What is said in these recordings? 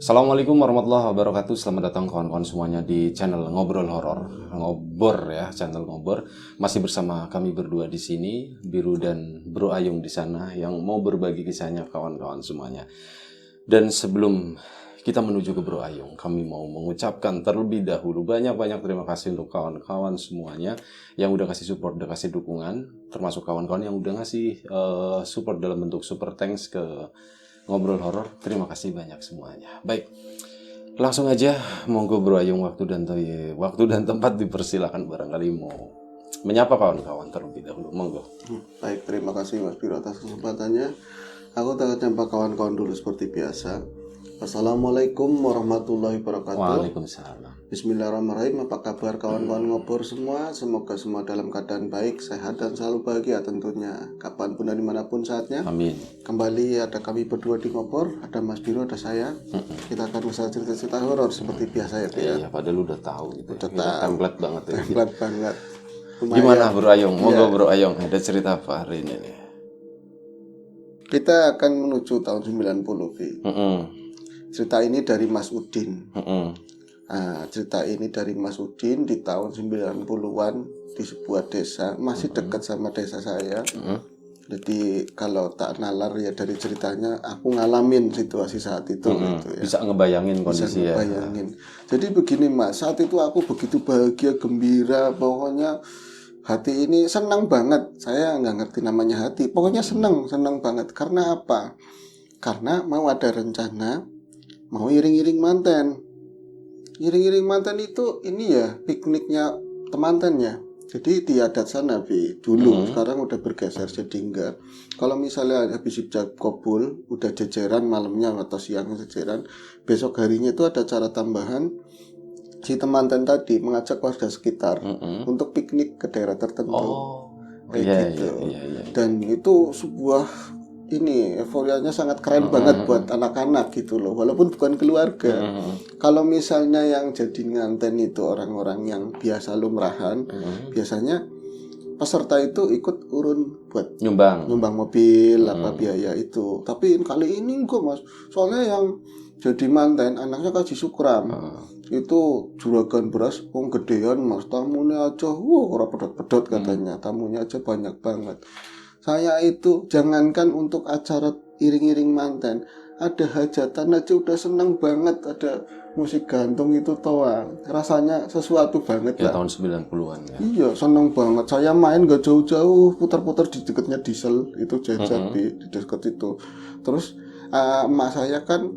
Assalamualaikum warahmatullahi wabarakatuh. Selamat datang kawan-kawan semuanya di channel Ngobrol Horor. Ngobor ya, channel Ngobor. Masih bersama kami berdua di sini, Biru dan Bro Ayung di sana yang mau berbagi kisahnya kawan-kawan semuanya. Dan sebelum kita menuju ke Bro Ayung, kami mau mengucapkan terlebih dahulu banyak-banyak terima kasih untuk kawan-kawan semuanya yang udah kasih support, udah kasih dukungan, termasuk kawan-kawan yang udah ngasih support dalam bentuk super thanks ke Ngobrol Horor. Terima kasih banyak semuanya. Baik, langsung aja monggo Bro Ayung, waktu dan tempat dipersilakan, barangkali mau menyapa kawan-kawan terlebih dahulu. Monggo. Baik, terima kasih Mas Biro atas kesempatannya. Aku akan nyapa kawan-kawan dulu seperti biasa. Assalamualaikum warahmatullahi wabarakatuh. Waalaikumsalam. Bismillahirrahmanirrahim. Apa kabar kawan-kawan ngobor semua? Semoga semua dalam keadaan baik, sehat dan selalu bahagia tentunya, kapanpun dan dimanapun saatnya. Amin. Kembali ada kami berdua di ngobor, ada Mas Biro, ada saya. Kita akan usaha cerita-cerita horor seperti biasa ya, Pak ya. Iya, padahal udah tahu gitu. Udah Kita tahu. template banget ya. Template banget. Gimana Bro Ayung? Monggo Bro Ayung, ada cerita apa hari ini nih? Kita akan menuju tahun 90, Bi. Cerita ini dari Mas Udin. Nah, cerita ini dari Mas Udin di tahun 90-an di sebuah desa, masih dekat sama desa saya. Jadi kalau tak nalar ya dari ceritanya, aku ngalamin situasi saat itu gitu ya. Bisa ngebayangin kondisi ya. Bayangin. Jadi begini Mas, saat itu aku begitu bahagia, gembira, pokoknya hati ini senang banget. Saya nggak ngerti namanya hati, pokoknya senang banget. Karena apa? Karena mau ada rencana mau iring-iring manten. Iring-iring manten itu ini ya pikniknya temantennya. Jadi di adat sana Bi, dulu sekarang udah bergeser jadi enggak. Kalau misalnya habis ijab kabul, udah jajaran malamnya atau siang jajaran, besok harinya itu ada cara tambahan. Si temanten tadi mengajak warga sekitar untuk piknik ke daerah tertentu. Kayak gitu. Iya. Dan itu sebuah ini euforianya sangat keren banget buat anak-anak gitu loh, walaupun bukan keluarga. Kalau misalnya yang jadi nganten itu orang-orang yang biasa lumrahan, biasanya peserta itu ikut urun buat nyumbang mobil apa biaya itu. Tapi kali ini enggak Mas, soalnya yang jadi manten anaknya kaji sukram. Itu juragan beras gedean Mas, tamunya aja ora pedot-pedot katanya, tamunya aja banyak banget. Saya itu jangankan untuk acara iring-iring manten, ada hajatan aja udah seneng banget, ada musik gantung itu toa. Rasanya sesuatu banget ya, lah. tahun 90-an ya. Iya, seneng banget. Saya main gak jauh-jauh, putar-putar di dekatnya diesel, itu jajan di dekat itu. Terus emak saya kan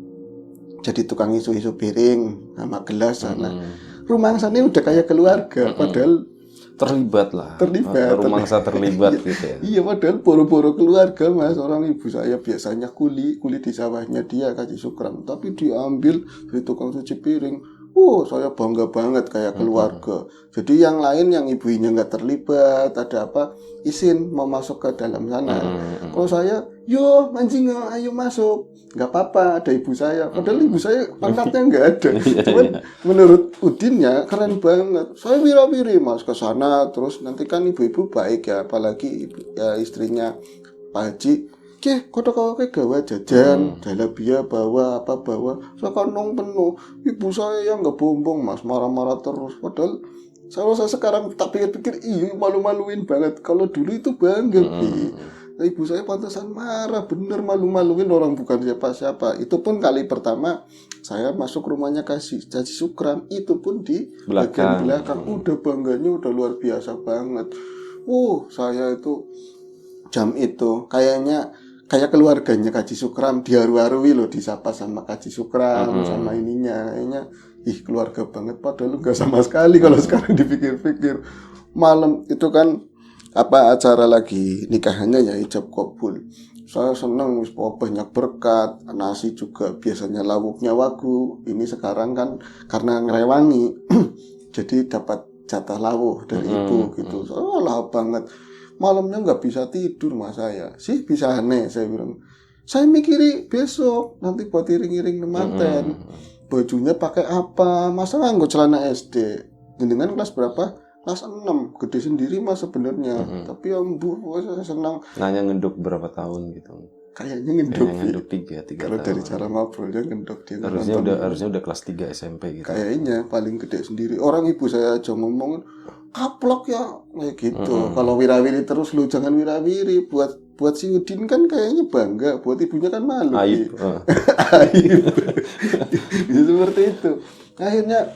jadi tukang isu-isu piring sama gelas sana. Rumah sana udah kayak keluarga, padahal terlibat rumangsa terlibat gitu ya. Iya, padahal boro-boro keluarga Mas. Orang ibu saya biasanya kuli di sawahnya dia kaji sukram, tapi diambil dari tukang cuci piring. Saya bangga banget kayak keluarga. Jadi yang lain yang ibunya nggak terlibat, ada apa izin mau masuk ke dalam sana. Kalau saya, yo mancing, ayo masuk, nggak apa-apa, ada ibu saya. Padahal ibu saya pangkatnya nggak ada. Cuman menurut Udinnya keren banget. Saya wira-wiri Mas ke sana, terus nanti kan ibu-ibu baik ya, apalagi istrinya Pak Haji. Kau gawe jajan, jalabia bawa apa bawa, sekarang penuh. Ibu saya yang nggak bombong Mas, marah-marah terus. Padahal saya sekarang tak pikir-pikir, malu-maluin banget. Kalau dulu itu bangga, Nah, ibu saya pantasan marah, bener malu-maluin orang bukan siapa-siapa. Itu pun kali pertama saya masuk rumahnya Kaji Sukram, itu pun di bagian belakang. Udah bangganya udah luar biasa banget. Saya itu jam itu kayak keluarganya Kaji Sukram, diharu-harui loh, disapa sama Kaji Sukram, sama ininya, kayaknya keluarga banget, padahal enggak sama sekali kalau sekarang dipikir-pikir. Malam itu kan acara lagi nikahannya ya ijab kabul. Saya seneng banyak berkat, nasi juga biasanya lauknya wagu. Ini sekarang kan karena ngerewangi jadi dapat jatah lawuh dari ibu gitu. Lah banget. Malamnya nggak bisa tidur Mas saya. Sih bisa aneh saya bilang. Saya mikiri besok nanti buat iring-iring manten. Bajunya pakai apa? Masa nggak celana SD? Jenengan kelas berapa? Kelas 6. Gede sendiri Mas sebenarnya. Tapi ya saya senang. Nanya ngeduk berapa tahun gitu. kayaknya ngendok. Kayaknya ngendok 3 Kalau tahun. dari cara ngobrolnya ngendok dia. Harusnya udah kelas 3 SMP gitu. Kayaknya paling gede sendiri. Orang ibu saya aja ngomong kaplok ya kayak gitu. Kalau wirawiri terus lu jangan wirawiri. Buat si Udin kan kayaknya bangga, buat ibunya kan malu. Aib. Aib. Ya, seperti itu. Akhirnya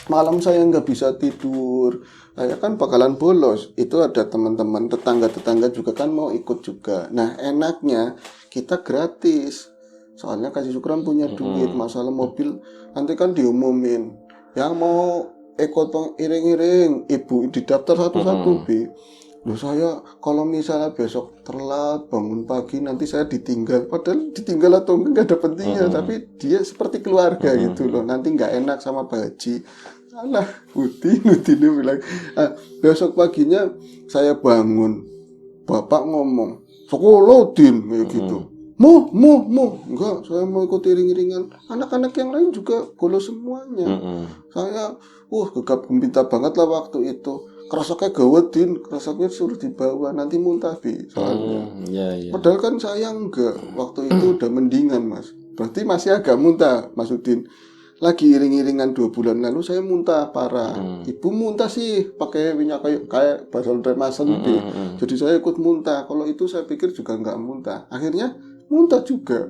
malam saya nggak bisa tidur. Saya kan bakalan bolos. Itu ada teman-teman tetangga juga kan mau ikut juga. Nah enaknya kita gratis. Soalnya Kasih Syukran punya duit. Masalah mobil nanti kan diumumin. Yang mau ikut iring-iring, ibu didaftar satu-satu, Bi. Loh saya kalau misalnya besok telat bangun pagi nanti saya ditinggal. Padahal ditinggal atau enggak ada pentingnya. Tapi dia seperti keluarga gitu loh. Nanti nggak enak sama Pak Haji. Alah, Udin bilang, besok paginya saya bangun, bapak ngomong, sekolah Udin, kayak gitu. Mau, enggak, saya mau ikut iring-iringan. Anak-anak yang lain juga bolos semuanya. Saya, gegap gempita banget lah waktu itu. Kerasaknya gawat Din, kerasaknya suruh dibawa, nanti muntah Bi, soalnya. Padahal kan saya enggak, waktu itu udah mendingan Mas. Berarti masih agak muntah Mas Udin. Lagi iring-iringan 2 bulan lalu saya muntah parah. Ibu muntah sih pakai minyak kayak basal remasen. Jadi saya ikut muntah. Kalau itu saya pikir juga nggak muntah. Akhirnya muntah juga.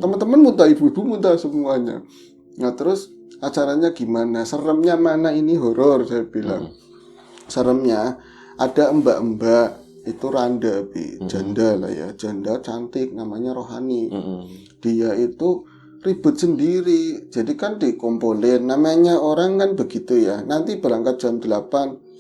Teman-teman muntah, ibu-ibu muntah semuanya. Nah terus acaranya gimana? Seremnya mana ini horor saya bilang. Seremnya ada mbak-mbak itu randa Bi, janda lah ya, janda cantik namanya Rohani. Dia itu ribet sendiri, jadi kan dikumpulin, namanya orang kan begitu ya, nanti berangkat jam 8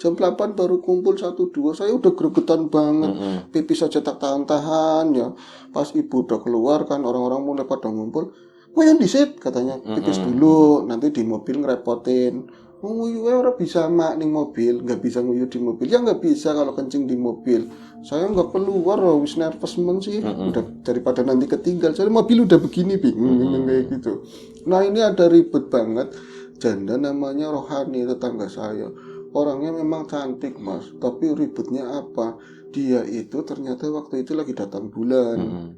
baru kumpul 1-2, saya udah gregetan banget, pipis saja tak tahan-tahan ya, pas ibu udah keluar kan orang-orang mulai pada ngumpul, yang disit katanya, pipis dulu, nanti di mobil ngerepotin. Nguyuh orang bisa mak ning mobil, nggak bisa nguyuh di mobil, ya nggak bisa kalau kencing di mobil. Saya nggak keluar, wis nervous men sih, udah daripada nanti ketinggal. Soalnya mobil udah begini bingung kayak gitu. Nah ini ada ribet banget. Janda namanya Rohani tetangga saya. Orangnya memang cantik Mas, tapi ribetnya apa? Dia itu ternyata waktu itu lagi datang bulan.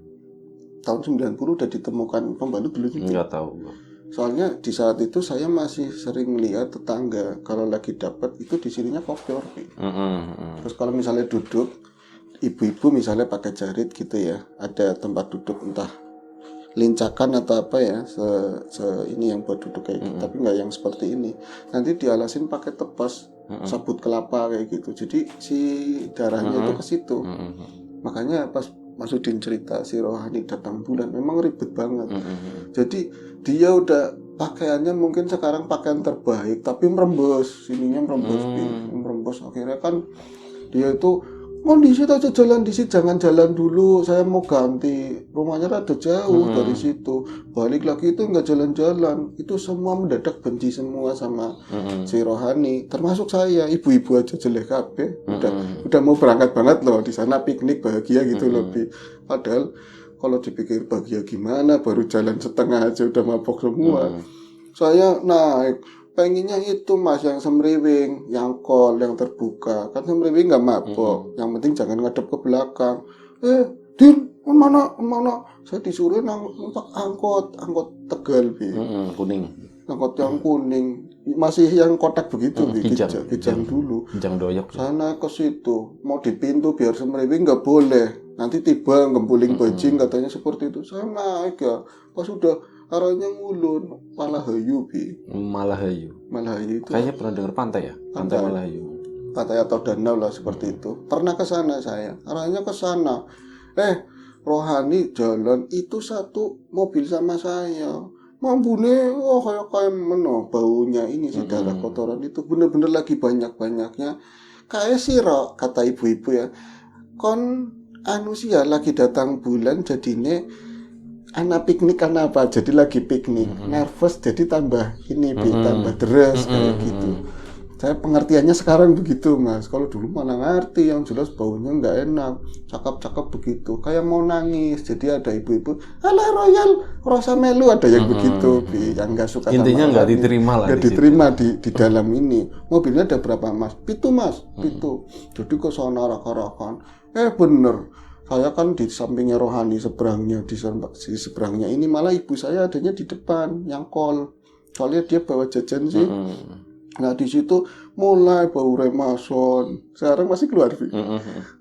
Tahun 90 udah ditemukan pembalut belum itu? Nggak tahu. Soalnya di saat itu saya masih sering melihat tetangga kalau lagi dapat itu di sininya kopior. Terus kalau misalnya duduk, ibu-ibu misalnya pakai jarit gitu ya, ada tempat duduk entah lincakan atau apa ya, ini yang buat duduk kayak gitu, tapi nggak yang seperti ini. Nanti dialasin pakai tepas, sabut kelapa kayak gitu. Jadi si darahnya itu ke situ. Makanya pas Mas Udin cerita si Rohani datang bulan memang ribet banget. Jadi dia udah pakaiannya mungkin sekarang pakaian terbaik tapi merembes, sininya merembes. Akhirnya kan dia itu di situ aja jalan di situ, jangan jalan dulu, saya mau ganti, rumahnya rada jauh dari situ, balik lagi itu nggak jalan-jalan, itu semua mendadak benci semua sama si Rohani, termasuk saya, ibu-ibu aja jelek kabeh, udah mau berangkat banget loh, di sana piknik bahagia gitu lebih, padahal kalau dipikir bahagia gimana, baru jalan setengah aja udah mabok semua, saya naik. Pengennya itu Mas yang semriwing, yang kol, yang terbuka. Kan semriwing nggak mabok. Yang penting jangan ngadep ke belakang. Din, mana? Saya disuruh numpak angkot Tegal, Bi. Kuning. Angkot yang kuning. Masih yang kotak begitu, Bi. Kijang dulu. Kijang doyok. Sana ke situ. Mau di pintu biar semriwing nggak boleh. Nanti tiba ngempuling bajing katanya seperti itu. Saya naik ya. Pas udah arahnya ngulun Malahayu Bi. Malahayu itu kayaknya pernah dengar pantai ya, pantai Malahayu, pantai atau danau lah seperti itu. Pernah ke sana saya, arahnya ke sana. Rohani jalan itu satu mobil sama saya. Mambune kayak meno baunya ini sih darah kotoran itu bener-bener lagi banyak-banyaknya. Kayak sirok kata ibu-ibu ya. Kon anusia lagi datang bulan jadine anak piknik karena apa? Jadi lagi piknik, nervous jadi tambah ini, tambah deres kayak gitu. Saya pengertiannya sekarang begitu Mas. Kalau dulu mana ngerti, yang jelas baunya nggak enak, cakep-cakep begitu, kayak mau nangis. Jadi ada ibu-ibu, alah Royal, Rosa Melu ada yang begitu, yang nggak suka. Intinya nggak diterima lah. Nggak diterima di dalam ini. Mobilnya ada berapa Mas? Pitu Mas, pitu. Jadi ke sana rak-rakan. Bener. saya kan di sampingnya rohani, seberangnya di seberangnya ini malah ibu saya adanya di depan yang call. Soalnya dia bawa jajan sih. Nah di situ mulai bau remason. Sekarang masih keluar sih.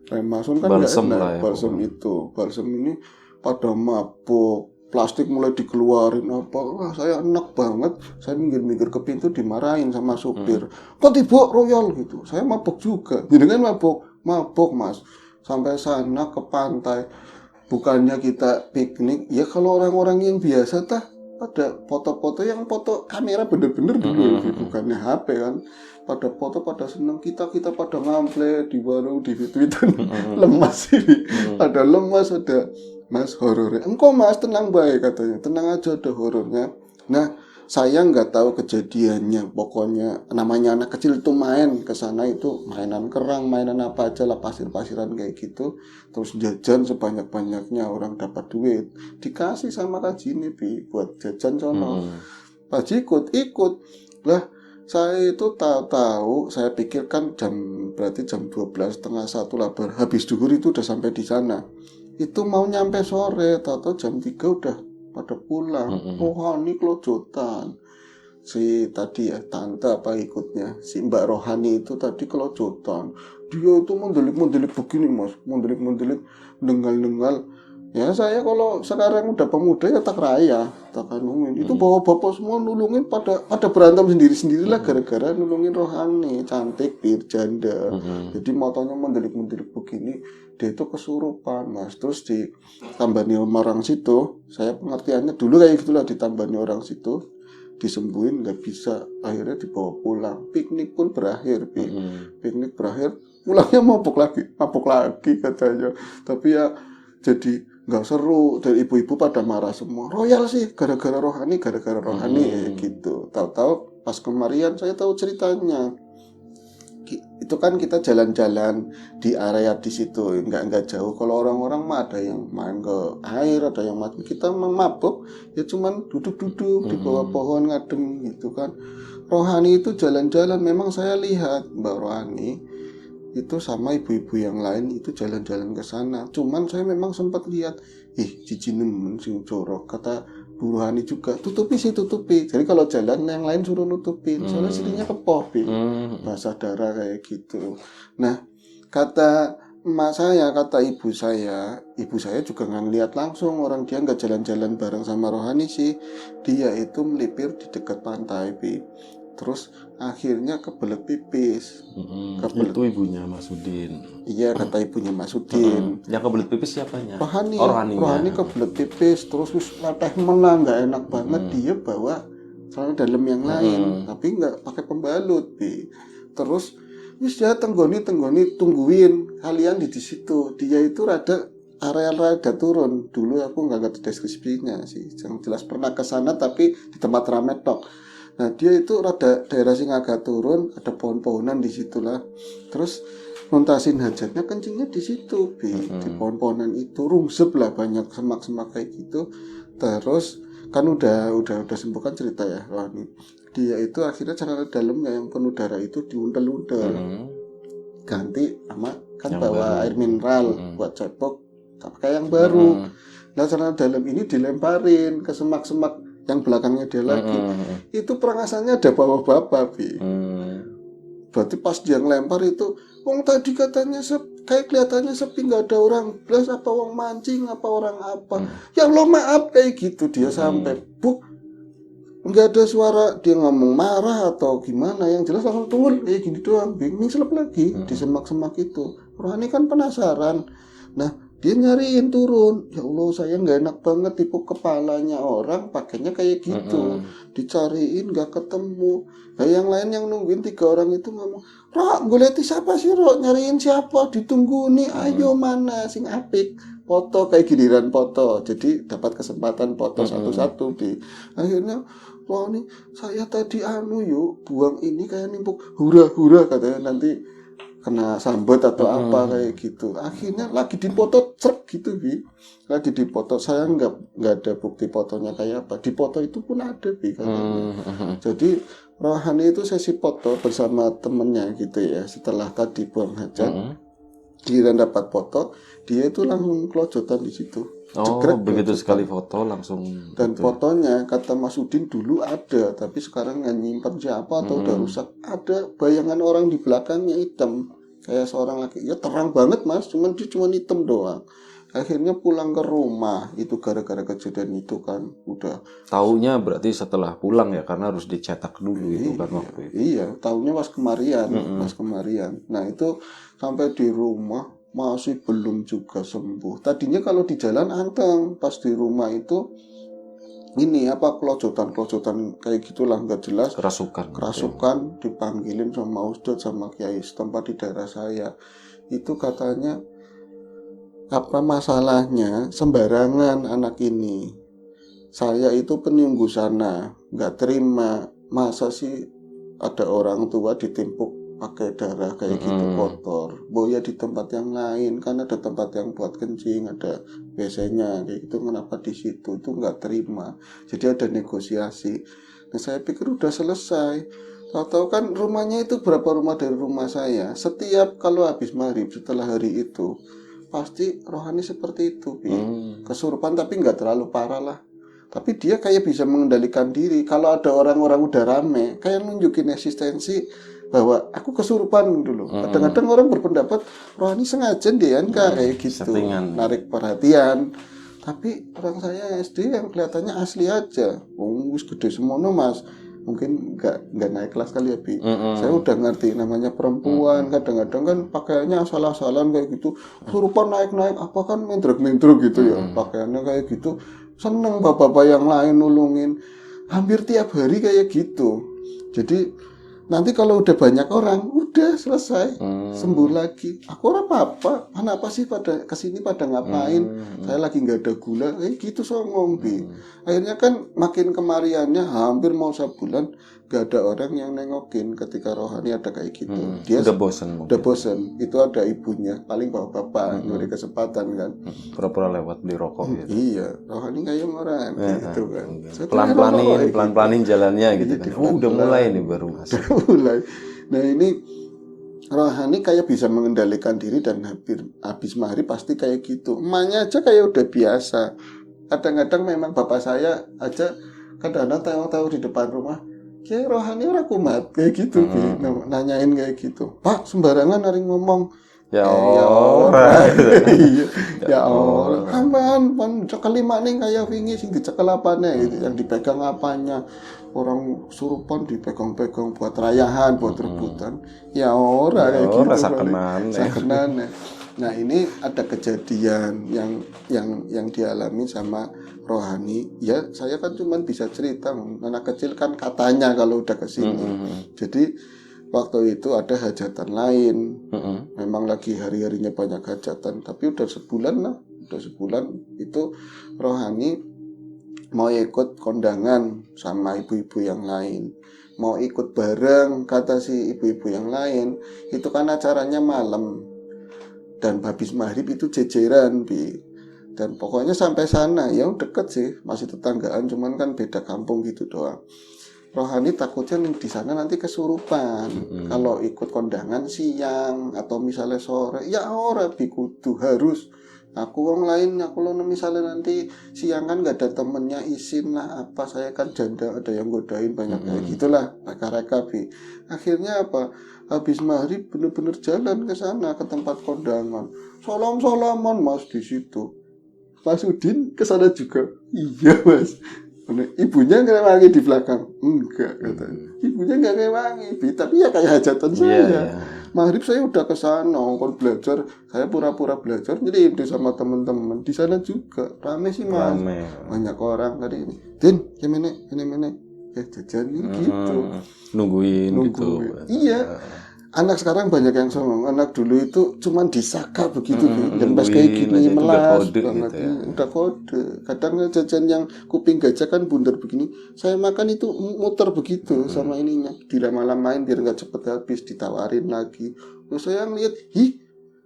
Remason kan nggak Balsem enak. lah ya, Balsem itu, balsem ini pada mabuk. Plastik mulai dikeluarin apa. Wah saya enak banget. Saya minggir-minggir ke pintu dimarahin sama supir. Kok tiba royal gitu. Saya mabuk juga. Jadi kan mabuk mas. Sampai sana ke pantai. Bukannya kita piknik. Ya kalau orang-orang yang biasa ada foto-foto yang foto kamera bener-bener dulu, bukannya HP kan. Pada foto pada seneng, kita pada ngample di warung di Twitter. Lemas ini. Ada lemas, ada mas horornya. Engkau mas tenang baik katanya, tenang aja ada horornya. Nah saya nggak tahu kejadiannya, pokoknya namanya anak kecil itu main ke sana itu mainan kerang, mainan apa aja lah, pasir-pasiran kayak gitu, terus jajan sebanyak-banyaknya, orang dapat duit dikasih sama Kak Jini buat jajan sono. Pak ikut lah. Saya itu tahu saya pikirkan berarti jam 12 setengah 1 lah, habis duhur itu udah sampai di sana. Itu mau nyampe sore, tahu jam 3 udah pada pulang. Rohani kelojotan. Si tadi ya tante apa ikutnya, si Mbak Rohani itu tadi kelojotan. Dia itu mendelik begini mas, mendelik dengal. Ya saya kalau sekarang udah pemuda ya tak raya, tak anuin. Itu bapak semua nulungin pada berantem sendiri-sendirilah gara-gara nulungin Rohani, cantik, janda. Jadi motonya mendelik begini, dia itu kesurupan mas. Terus ditambani orang situ, saya pengertiannya dulu kayak gitulah, ditambani orang situ, disembuhin nggak bisa, akhirnya dibawa pulang. Piknik pun berakhir, piknik berakhir, pulangnya mabuk lagi katanya. Tapi ya jadi nggak seru, dan ibu-ibu pada marah semua. Royal sih gara-gara rohani gitu. Tahu-tahu pas kemarin saya tahu ceritanya. Itu kan kita jalan-jalan di area di situ, nggak jauh. Kalau orang-orang mah ada yang main ke air, ada yang mati. Kita mabuk ya cuman duduk-duduk di bawah pohon ngadem gitu kan. Rohani itu jalan-jalan, memang saya lihat Mbak Rohani itu sama ibu-ibu yang lain itu jalan-jalan ke sana. Cuman saya memang sempat lihat, cici nemen sing jorok, kata Bu Rohani juga, tutupi. Jadi kalau jalan yang lain suruh nutupin, soalnya sininya kepoh, basah darah kayak gitu. Nah, kata emak saya, kata ibu saya juga nggak ngeliat langsung orang, dia nggak jalan-jalan bareng sama Rohani sih, dia itu melipir di dekat pantai, terus akhirnya kebelet pipis. Itu ibunya Mas Udin. Iya, kata ibunya Mas Udin. Yang kebelet pipis siapanya? Rohani kebelet pipis, terus latih menang, nggak enak banget. Dia bawa celana dalam yang lain, tapi nggak pakai pembalut, terus wis ya tenggoni tungguin kalian di situ. Dia itu rada turun. Dulu aku nggak ngerti deskripsinya sih, yang jelas pernah ke sana tapi di tempat rame tok. Nah dia itu rada daerah sing agak turun, ada pohon-pohonan di situlah. Terus nuntasin hajatnya kencingnya di situ, di pohon-pohonan itu, rungsep lah, banyak semak-semak kayak gitu. Terus kan udah sembuh kan cerita ya Rohani. Dia itu akhirnya celana dalamnya yang penuh darah itu diuntel-untel, ganti sama kan yang bawa baru. Air mineral buat cebok, pakai yang baru. Nah celana dalam ini dilemparin ke semak-semak yang belakangnya dia lagi. Itu perangasannya ada bapak-bapak, berarti pas dia ngelempar itu, wong tadi katanya kayak kelihatannya sepi, nggak ada orang belas, apa wong mancing, apa orang apa. Ya Allah maaf kayak gitu. Dia sampai nggak ada suara dia ngomong marah atau gimana, yang jelas langsung turun kayak gini doang, bingung selep lagi di semak-semak itu. Rohani kan penasaran. Nah dia nyariin turun, ya Allah saya nggak enak banget, tipu kepalanya orang pakainya kayak gitu, dicariin nggak ketemu. Nah yang lain yang nungguin 3 orang itu ngomong, Rok gue lihat siapa sih Rok, nyariin siapa, ditunggu nih, ayo mana sing apik, foto kayak giliran foto, jadi dapat kesempatan foto satu-satu. Akhirnya wah nih saya tadi yuk buang ini kayak nimpuk hura-hura katanya, nanti kena sambet atau apa kayak gitu. Akhirnya lagi dipoto gitu, lagi dipoto. Saya nggak ada bukti fotonya kayak apa. Di foto itu pun ada, Jadi Rohani itu sesi foto bersama temennya gitu ya. Setelah tadi buang hajat, Giliran dapat foto, dia itu langsung kelojotan di situ. Oh, Jegrek, begitu kelojotan. sekali foto langsung Dan gitu. fotonya kata Mas Udin dulu ada, tapi sekarang nggak nyimpan siapa atau udah rusak. Ada bayangan orang di belakangnya hitam, kayak seorang laki. Ya terang banget Mas, cuman dia cuma hitam doang. Akhirnya pulang ke rumah itu gara-gara kejadian itu kan udah. Taunya berarti setelah pulang ya, karena harus dicetak dulu itu kan waktu itu. Iya, tahunnya pas kemarian, pas kemarian. Nah itu sampai di rumah masih belum juga sembuh. Tadinya kalau di jalan anteng, pas di rumah itu ini apa kelojotan kayak gitulah nggak jelas. Kerasukan. Kerasukan dipanggilin sama Ustadz sama Kiai setempat di daerah saya. Itu katanya apa masalahnya sembarangan anak ini. Saya itu penunggu sana, nggak terima masa sih ada orang tua ditimpuk pakai darah kayak gitu kotor. Boya di tempat yang lain kan ada tempat yang buat kencing, ada WC-nya kayak gitu. Kenapa di situ itu nggak terima? Jadi ada negosiasi. Nah saya pikir udah selesai. Tahu-tahu kan rumahnya itu berapa rumah dari rumah saya. Setiap kalau habis maghrib setelah hari itu pasti rohani seperti itu, kesurupan tapi nggak terlalu parah lah. Tapi dia kayak bisa mengendalikan diri. Kalau ada orang-orang udah rame, kayak nunjukin eksistensi bahwa aku kesurupan dulu. Kadang-kadang orang berpendapat rohani sengaja dia kan kayak gitu, settingan. narik perhatian. Tapi orang saya SD yang kelihatannya asli aja. Wis gede semono Mas. Mungkin nggak naik kelas kali ya Bi. Saya udah ngerti namanya perempuan. Kadang-kadang kan pakaiannya asal-asalan kayak gitu. Kesurupan naik-naik apa kan mendruk-mendruk gitu ya. Pakaiannya kayak gitu. Seneng bapak-bapak yang lain nulungin. Hampir tiap hari kayak gitu. Jadi nanti kalau udah banyak orang, udah selesai, sembuh lagi. Aku orang apa? Apa sih pada kesini pada ngapain? Saya lagi nggak ada gula, gitu songong Bi. Akhirnya kan makin kemariannya hampir mau sebulan, nggak ada orang yang nengokin ketika rohani ada kayak gitu. Dia Udah bosen. udah bosen. Itu ada ibunya, paling bapak-bapak nyuri kesempatan kan. Pura-pura lewat beli rokok gitu. Iya, rohani kayak orang gitu kan. Pelan-pelanin jalannya gitu kan. Oh, udah mulai nih baru masuk. Mulai. Nah ini rohani kayak bisa mengendalikan diri dan habis maghrib pasti kayak gitu. Emaknya aja kayak udah biasa. Kadang-kadang memang bapak saya aja kadang-kadang tahu di depan rumah. Kayak rohani orang kumat kayak gitu, nanyain kayak gitu. Pak sembarangan hari ngomong. Ya ora. Ya Allah, aman, kelima nih kayak wingi sing dicekel apane gitu, yang dipegang apanya. Orang surupan dipegang-pegang buat rayahan, buat rebutan. Ya ora kayak gitu. Sakenane. Nah, ini ada kejadian yang dialami sama rohani. Ya, saya kan cuma bisa cerita, anak kecil kan katanya kalau udah kesini. Jadi waktu itu ada hajatan lain. Memang lagi hari-harinya banyak hajatan, tapi udah sebulan itu rohani mau ikut kondangan sama ibu-ibu yang lain. Mau ikut bareng kata si ibu-ibu yang lain. Itu kan acaranya malam. Dan habis maghrib itu jejeran Bi. Dan pokoknya sampai sana ya deket sih, masih tetanggaan, cuman kan beda kampung gitu doang. Rohani takutnya di sana nanti kesurupan. Kalau ikut kondangan siang atau misalnya sore, ya ora Bi kudu harus. Aku orang lain, aku lo misalnya nanti siang kan gak ada temennya izin lah apa, saya kan janda ada yang godain banyak kayak gitulah reka-reka Bi. Akhirnya apa? Habis maghrib bener-bener jalan ke sana ke tempat kondangan. Salam-salaman Mas di situ. Mas Udin ke sana juga. Iya Mas. Ibunya ngewangi di belakang. Enggak katanya. Ibunya nggak ngewangi, tapi ya kayak hajatan saya. Yeah. Maghrib saya udah ke sana, kon belajar. Saya pura-pura belajar. Jadi itu sama teman-teman di sana juga rame sih Mas. Banyak orang tadi ini. Din, ini. Ya jajan gitu. Nungguin gitu. Iya. Anak sekarang banyak yang songong. Anak dulu itu cuman disaka begitu, dan pas kayak gini melas banget. Gitu ya. Udah kode. Kadang jajan yang kuping gajah kan bundar begini. Saya makan itu muter begitu sama ininya. Dilama-lamain biar nggak cepet habis, ditawarin lagi. Terus saya ngeliat,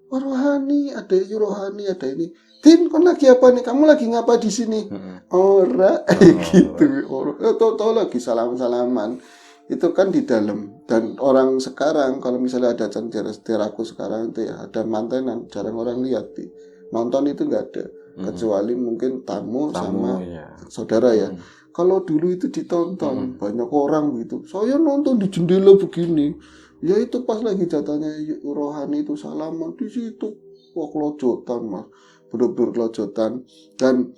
rohani, ada rohani, ada ini. Tin, kon lagi apa nih? Kamu lagi ngapa di sini? Ora, gitu. Tahu lagi salam-salaman. itu kan di dalam. Dan orang sekarang kalau misalnya ada daerahku sekarang itu ya ada mantenan, jarang orang lihat nonton itu nggak ada, kecuali mungkin tamu sama ya. saudara ya. Kalau dulu itu ditonton banyak orang gitu, saya nonton di jendela begini, ya itu pas lagi jatahnya rohani itu salaman di situ, wah kelojotan mas, bener-bener kelojotan. Dan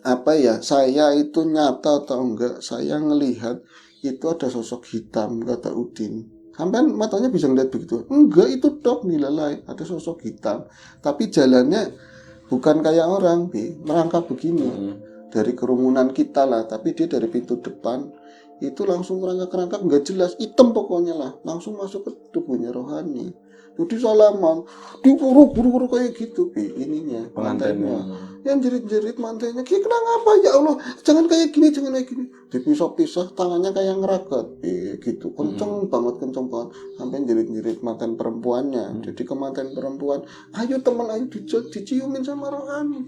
apa ya, saya itu nyata atau enggak, saya ngelihat itu ada sosok hitam, kata Udin. Sampai matanya bisa ngeliat begitu? Enggak, itu dok nilai ada sosok hitam. Tapi jalannya bukan kayak orang, merangkap begini. Dari kerumunan kita lah, tapi dia dari pintu depan itu langsung merangkak-rangkak nggak jelas, hitam pokoknya lah, langsung masuk ke tubuhnya rohani. Jadi salaman, diburu-buru kayak gitu, ininya, mantainya. Yang jerit-jerit mantainya, kenapa ya Allah, jangan kayak gini, dipisah-pisah, tangannya kayak ngeragat, gitu, kenceng banget, sampai jerit-jerit mantan perempuannya. Jadi ke mantan perempuan, ayo teman, ayo diciumin sama rohani,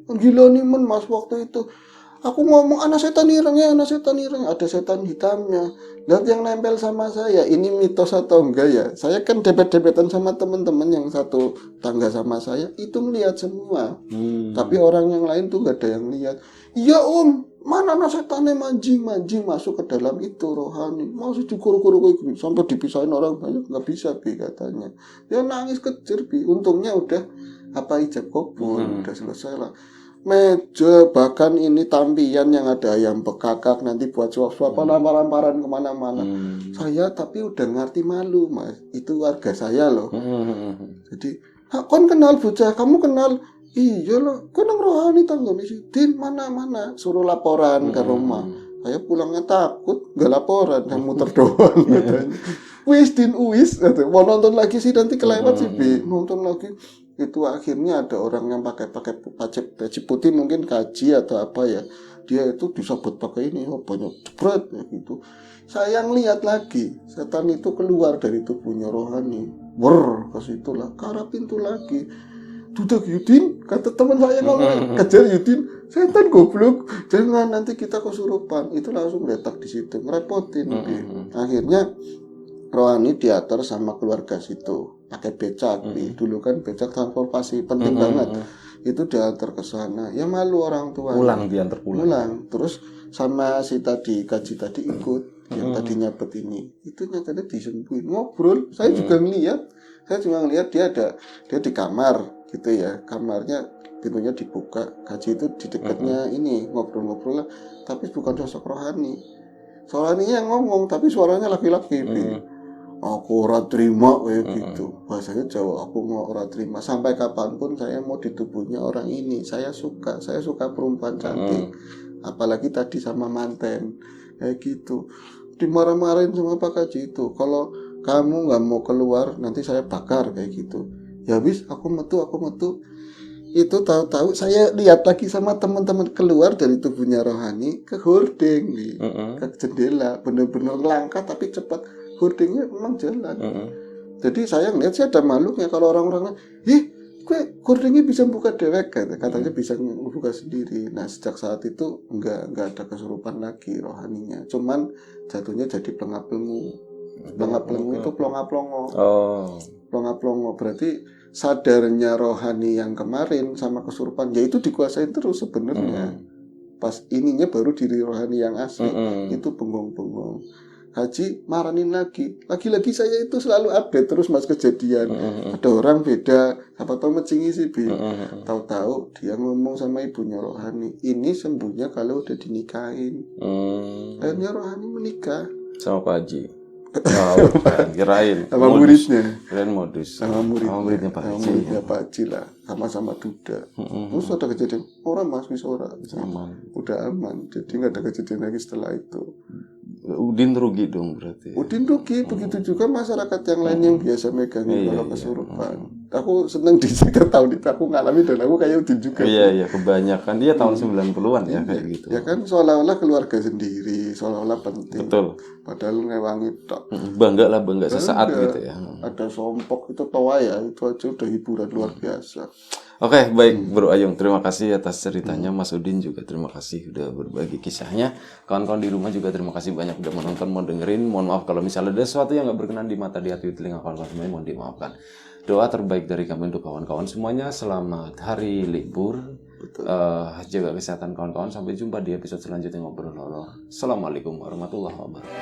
gila nih mas waktu itu. Aku ngomong anak setan ireng, ada setan hitamnya. Lihat yang nempel sama saya, ini mitos atau enggak ya? Saya kan debet-debetan sama teman-teman yang satu tangga sama saya, itu melihat semua. Tapi orang yang lain tuh nggak ada yang lihat. Iya om, mana anak setannya mancing masuk ke dalam itu rohani, masih dikuru-kuru kayak gini, sampai dipisahin orang banyak, nggak bisa katanya. Dia nangis kejer untungnya udah ijab kabul, udah selesai lah. Meja bahkan ini tampian yang ada ayam bekakak nanti buat suap-suapan lamparan kemana-mana. Saya tapi udah ngerti malu mas, itu warga saya loh. Jadi kon kenal bocah, kamu kenal? Iya loh, kon rohani tanggane Sidin mana suruh laporan ke rumah. Saya pulangnya takut, gak laporan, saya muter doang katanya. Wis mau nonton lagi sih nanti kelewat sih nonton lagi. Itu akhirnya ada orang yang pakai peci putih, mungkin kaji atau apa ya, dia itu disabot pakai ini, banyak jebret gitu. Saya lihat lagi setan itu keluar dari tubuhnya rohani, ke situ lah, ke arah pintu lagi. Dudak Yudin, kata teman saya ngomong, kejar Yudin, setan goblok, jangan nanti kita kesurupan. Itu langsung letak di situ, ngerepotin. Akhirnya rohani diatur sama keluarga situ pakai becak. Dulu kan becak transportasi penting banget, itu diantar ke sana. Ya malu orang tua, diantar pulang. Terus sama si tadi kaji tadi ikut, yang tadinya nyabet ini, itu nyatanya disembuhin, ngobrol. Saya juga ngeliat dia di kamar gitu ya, kamarnya pintunya dibuka, kaji itu di dekatnya ini ngobrol-ngobrol lah, tapi bukan sosok rohani. Rohaninya yang ngomong tapi suaranya laki-laki. Aku ora terima kayak gitu, bahasanya Jawa, aku mau ora terima. Sampai kapanpun saya mau di tubuhnya orang ini, saya suka perempuan cantik, apalagi tadi sama manten kayak gitu. Dimarah-marahin sama Pak Kaji itu, kalau kamu nggak mau keluar nanti saya bakar kayak gitu. Ya habis aku metu. Itu tahu-tahu saya lihat lagi sama teman-teman keluar dari tubuhnya rohani ke hording ke jendela, bener-bener langkah tapi cepat. Hordingnya memang jalan. Jadi saya ngeliat sih ada makhluknya. Kalau orang-orang kue hordingnya bisa buka dewek, katanya bisa buka sendiri. Nah sejak saat itu nggak ada kesurupan lagi rohaninya. Cuman jatuhnya jadi pelonga-pelongo. Pelonga-pelongo itu pelonga-pelongo. Pelonga-pelongo berarti sadarnya rohani yang kemarin sama kesurupan, yaitu dikuasain terus sebenarnya. Pas ininya baru diri rohani yang asli itu bengong-bengong. Haji maranin lagi saya itu selalu update terus mas kejadian. Ada orang beda, apa tahu mencingi sih tahu-tahu dia ngomong sama ibunya rohani, ini sembuhnya kalau udah dinikahin. Akhirnya rohani menikah sama Pak Haji. Kirain sama muridnya. Kirain modus. Sama muridnya Pak Haji. Muridnya Pak Haji lah, sama-sama duda. Terus ada kejadian orang mas bisa orang udah aman, jadi nggak ada kejadian lagi setelah itu. Udin rugi dong berarti. Udin rugi, begitu juga masyarakat yang lain yang biasa megang kalau kesurupan. Aku seneng di sekitar tahun itu aku ngalami dan aku kayak Udin juga. Iya, kebanyakan dia tahun 90-an ya kayak gitu. Ya kan seolah-olah keluarga sendiri, seolah-olah penting. Betul. Padahal ngewangi tok. Bangga sesaat gitu ya. Ada sompok itu toa ya, itu aja udah hiburan luar biasa. Oke, baik Bro Ayung, terima kasih atas ceritanya. Mas Udin juga terima kasih udah berbagi kisahnya. Kawan-kawan di rumah juga terima kasih banyak udah menonton, mau dengerin. Mohon maaf kalau misalnya ada sesuatu yang nggak berkenan di mata, di hati, di telinga kawan-kawan semuanya, mohon dimaafkan. Doa terbaik dari kami untuk kawan-kawan semuanya. Selamat hari libur. Jaga kesehatan kawan-kawan. Sampai jumpa di episode selanjutnya ngobrol horor. Assalamualaikum warahmatullahi wabarakatuh.